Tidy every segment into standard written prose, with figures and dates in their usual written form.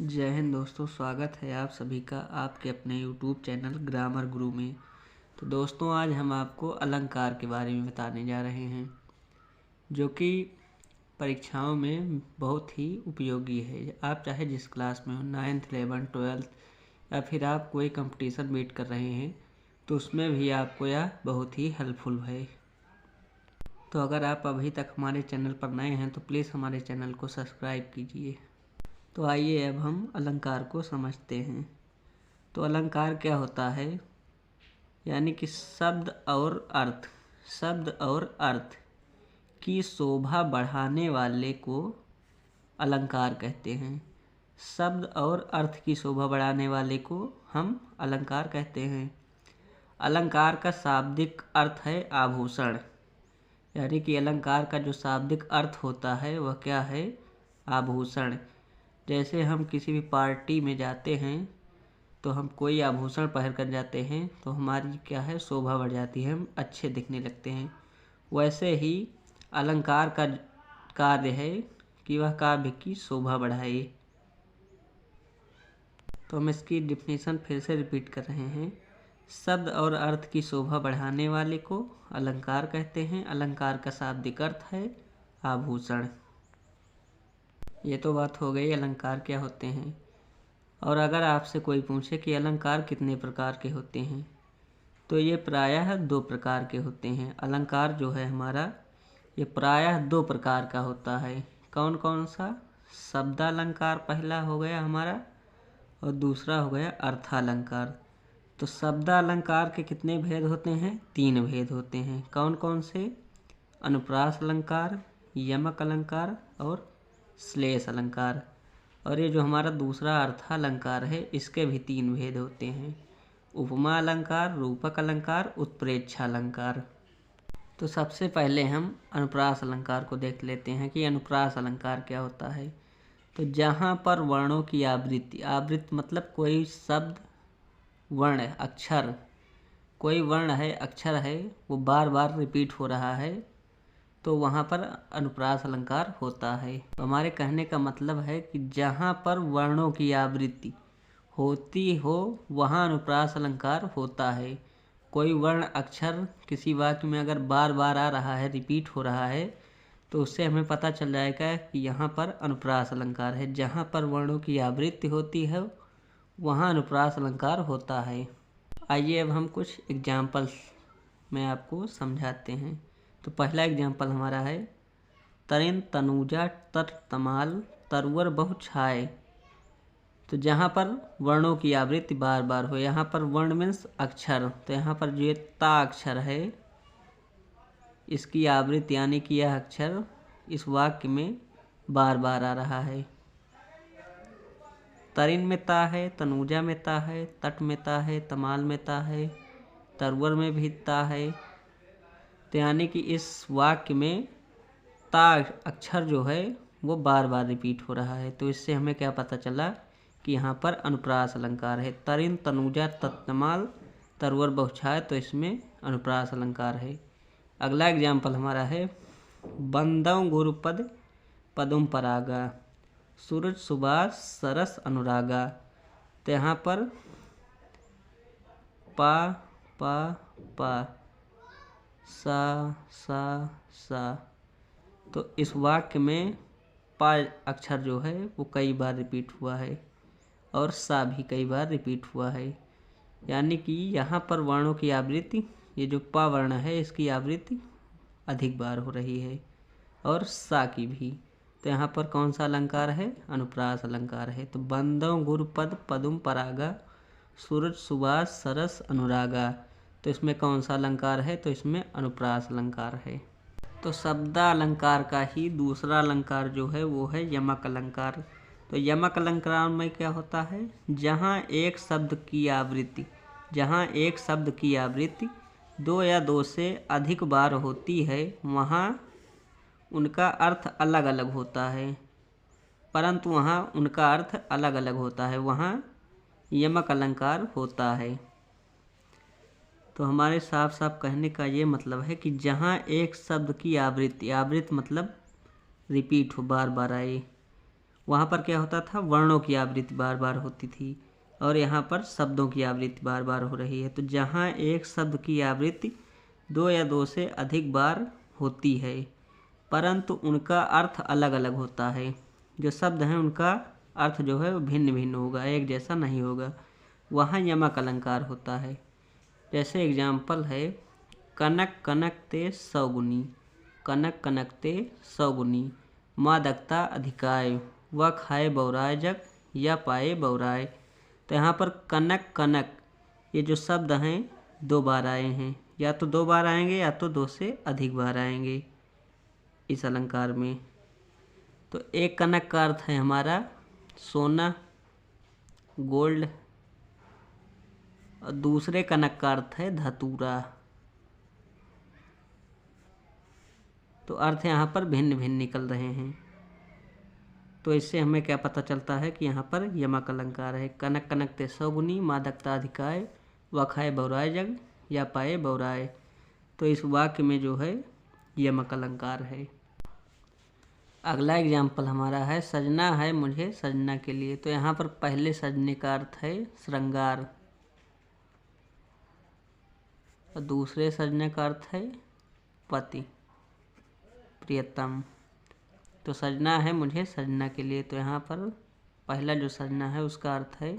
जय हिंद दोस्तों, स्वागत है आप सभी का आपके अपने YouTube चैनल ग्रामर गुरु में। तो दोस्तों, आज हम आपको अलंकार के बारे में बताने जा रहे हैं, जो कि परीक्षाओं में बहुत ही उपयोगी है। आप चाहे जिस क्लास में हो, 9th 11th 12th या फिर आप कोई कंपटीशन मीट कर रहे हैं, तो उसमें भी आपको यह बहुत ही हेल्पफुल है। तो अगर आप अभी तक हमारे चैनल पर नए हैं तो प्लीज़ हमारे चैनल को सब्सक्राइब कीजिए। तो आइए अब हम अलंकार को समझते हैं। तो अलंकार क्या होता है, यानी कि शब्द और अर्थ की शोभा बढ़ाने वाले को अलंकार कहते हैं। शब्द और अर्थ की शोभा बढ़ाने वाले को हम अलंकार कहते हैं। अलंकार का शाब्दिक अर्थ है आभूषण, यानी कि अलंकार का जो शाब्दिक अर्थ होता है वह क्या है, आभूषण। जैसे हम किसी भी पार्टी में जाते हैं तो हम कोई आभूषण पहन कर जाते हैं तो हमारी क्या है, शोभा बढ़ जाती है, हम अच्छे दिखने लगते हैं। वैसे ही अलंकार का कार्य है कि वह काव्य की शोभा बढ़ाए। तो हम इसकी डिफिनेशन फिर से रिपीट कर रहे हैं। शब्द और अर्थ की शोभा बढ़ाने वाले को अलंकार कहते हैं। अलंकार का शाब्दिक अर्थ है आभूषण। ये तो बात हो गई अलंकार क्या होते हैं। और अगर आपसे कोई पूछे कि अलंकार कितने प्रकार के होते हैं, तो ये प्रायः 2 प्रकार के होते हैं। अलंकार जो है हमारा, ये प्रायः 2 प्रकार का होता है। कौन कौन सा? शब्दालंकार पहला हो गया हमारा, और दूसरा हो गया अर्थालंकार। तो शब्दालंकार के कितने भेद होते हैं? 3 भेद होते हैं। कौन कौन से? अनुप्रास अलंकार, यमक अलंकार और श्लेष अलंकार। और ये जो हमारा दूसरा अर्थालंकार है, इसके भी 3 भेद होते हैं। उपमा अलंकार, रूपक अलंकार, उत्प्रेक्षा अलंकार। तो सबसे पहले हम अनुप्रास अलंकार को देख लेते हैं कि अनुप्रास अलंकार क्या होता है। तो जहाँ पर वर्णों की आवृत्ति मतलब कोई शब्द, वर्ण, अक्षर, कोई वर्ण है, अक्षर है, वो बार बार रिपीट हो रहा है, तो वहाँ पर अनुप्रास अलंकार होता है। तो हमारे कहने का मतलब है कि जहाँ पर वर्णों की आवृत्ति होती हो वहाँ अनुप्रास अलंकार होता है। कोई वर्ण, अक्षर किसी वाक्य में अगर बार बार आ रहा है, रिपीट हो रहा है, तो उससे हमें पता चल जाएगा कि यहाँ पर अनुप्रास अलंकार है। जहाँ पर वर्णों की आवृत्ति होती है वहाँ अनुप्रास अलंकार होता है। आइए अब हम कुछ एग्जाम्पल्स में आपको समझाते हैं। तो पहला एग्जाम्पल हमारा है, तरिन तनुजा तट तमाल तरवर बहु छाए। तो जहाँ पर वर्णों की आवृत्ति बार बार हो, यहाँ पर वर्ण मीन्स अक्षर, तो यहाँ पर जो ता अक्षर है, इसकी आवृत्ति यानी कि यह अक्षर इस वाक्य में बार बार आ रहा है। तरिन में ता है, तनुजा में ता है, तट में ता है, तमाल में ता है, तरवर में भी ता है। तो यानी कि इस वाक्य में ता अक्षर जो है वो बार बार रिपीट हो रहा है। तो इससे हमें क्या पता चला कि यहाँ पर अनुप्रास अलंकार है। तरिन तनुजा तत्तमाल तरवर बहुछाय, तो इसमें अनुप्रास अलंकार है। अगला एग्जाम्पल हमारा है, बंदव गुरुपद पदुम परागा सूरज सुबास सरस अनुरागा। तो यहाँ पर पा पा पा सा, तो इस वाक्य में पा अक्षर जो है वो कई बार रिपीट हुआ है और सा भी कई बार रिपीट हुआ है। यानी कि यहाँ पर वर्णों की आवृत्ति, ये जो पा वर्ण है इसकी आवृत्ति अधिक बार हो रही है, और सा की भी। तो यहाँ पर कौन सा अलंकार है? अनुप्रास अलंकार है। तो बंदव गुरुपद पदुम परागा सूरज सुबास सरस अनुरागा, तो इसमें कौन सा अलंकार है? तो इसमें अनुप्रास अलंकार है। तो शब्दालंकार का ही दूसरा अलंकार जो है वो है यमक अलंकार। तो यमक अलंकार में क्या होता है, जहाँ एक शब्द की आवृत्ति 2 या 2 से अधिक बार होती है वहाँ उनका अर्थ अलग अलग होता है, परंतु वहाँ उनका अर्थ अलग अलग होता है, वहाँ यमक अलंकार होता है। तो हमारे साफ साफ कहने का ये मतलब है कि जहाँ एक शब्द की आवृत्ति मतलब रिपीट हो, बार बार आए, वहाँ पर क्या होता था, वर्णों की आवृत्ति बार बार होती थी और यहाँ पर शब्दों की आवृत्ति बार बार हो रही है। तो जहाँ एक शब्द की आवृत्ति 2 या 2 से अधिक बार होती है परंतु उनका अर्थ अलग अलग होता है, जो शब्द हैं उनका अर्थ जो है वो भिन्न भिन्न होगा, एक जैसा नहीं होगा, वहाँ यमक अलंकार होता है। जैसे एग्जाम्पल है, कनक कनक ते सौगुनी, कनक कनक ते सौगुनी, मादकता अधिकाय, व खाए बौराय जग या पाए बौराय। तो यहाँ पर कनक कनक ये जो शब्द हैं 2 बार आए हैं, या तो 2 बार आएंगे या तो 2 से अधिक बार आएंगे इस अलंकार में। तो एक कनक का अर्थ है हमारा सोना, गोल्ड, और दूसरे कनक का अर्थ है धतूरा। तो अर्थ यहाँ पर भिन्न भिन्न निकल रहे हैं। तो इससे हमें क्या पता चलता है कि यहाँ पर यमक अलंकार है। कनक कनक ते सौगुनी, मादकता अधिकाय, व खाए बौराय जग या पाए बौराय। तो इस वाक्य में जो है यमक अलंकार है। अगला एग्जाम्पल हमारा है, सजना है मुझे सजना के लिए। तो यहाँ पर पहले सजने का अर्थ है श्रृंगार और दूसरे सजने का अर्थ है पति, प्रियतम। तो सजना है मुझे सजना के लिए, तो यहाँ पर पहला जो सजना है उसका अर्थ है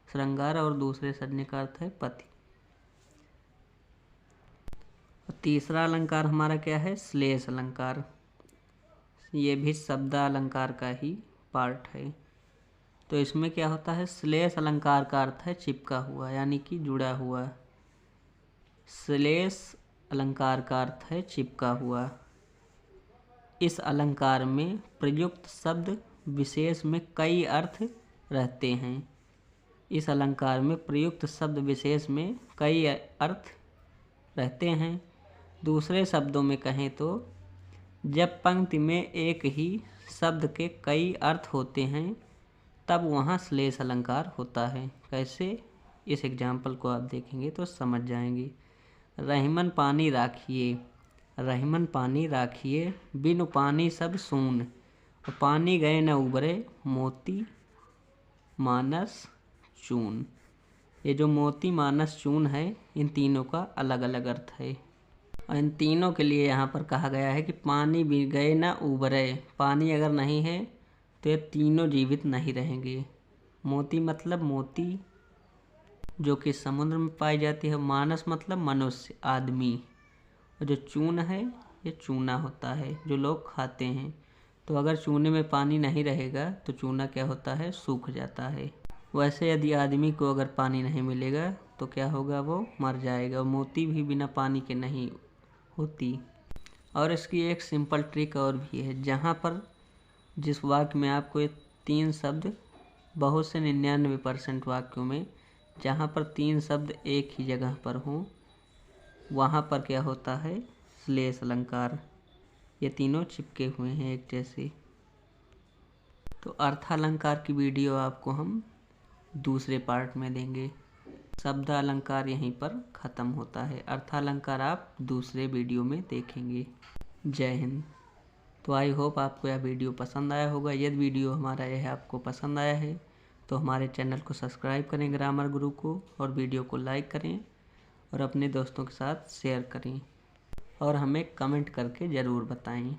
श्रृंगार और दूसरे सजने का अर्थ है पति। और तीसरा अलंकार हमारा क्या है, श्लेष अलंकार। ये भी शब्द अलंकार का ही पार्ट है। तो इसमें क्या होता है, श्लेष अलंकार का अर्थ है चिपका हुआ यानी कि जुड़ा हुआ। श्लेष अलंकार का अर्थ है चिपका हुआ। इस अलंकार में प्रयुक्त शब्द विशेष में कई अर्थ रहते हैं। इस अलंकार में प्रयुक्त शब्द विशेष में कई अर्थ रहते हैं। दूसरे शब्दों में कहें तो जब पंक्ति में एक ही शब्द के कई अर्थ होते हैं तब वहाँ श्लेष अलंकार होता है। कैसे, इस एग्जाम्पल को आप देखेंगे तो समझ जाएंगे। रहीमन पानी राखिए, रहीमन पानी राखिए, बिनु पानी सब सून, पानी गए न उबरे, मोती मानस चून। ये जो मोती मानस चून है इन तीनों का अलग अलग अर्थ है और इन तीनों के लिए यहाँ पर कहा गया है कि पानी भी गए ना उबरे, पानी अगर नहीं है तो ये तीनों जीवित नहीं रहेंगे। मोती मतलब मोती जो कि समुद्र में पाई जाती है, मानस मतलब मनुष्य आदमी, और जो चून है ये चूना होता है जो लोग खाते हैं। तो अगर चूने में पानी नहीं रहेगा तो चूना क्या होता है, सूख जाता है। वैसे यदि आदमी को अगर पानी नहीं मिलेगा तो क्या होगा, वो मर जाएगा। मोती भी बिना पानी के नहीं होती। और इसकी एक सिंपल ट्रिक और भी है, जहाँ पर जिस वाक्य में आपको ये 3 शब्द, बहुत से 99% वाक्यों में जहाँ पर 3 शब्द एक ही जगह पर हों वहाँ पर क्या होता है, श्लेष अलंकार। ये तीनों चिपके हुए हैं एक जैसे। तो अर्थालंकार की वीडियो आपको हम दूसरे पार्ट में देंगे। शब्द अलंकार यहीं पर ख़त्म होता है, अर्थालंकार आप दूसरे वीडियो में देखेंगे। जय हिंद। तो आई होप आपको यह वीडियो पसंद आया होगा। यदि वीडियो हमारा यह आपको पसंद आया है तो हमारे चैनल को सब्सक्राइब करें ग्रामर गुरु को, और वीडियो को लाइक करें और अपने दोस्तों के साथ शेयर करें और हमें कमेंट करके ज़रूर बताएं।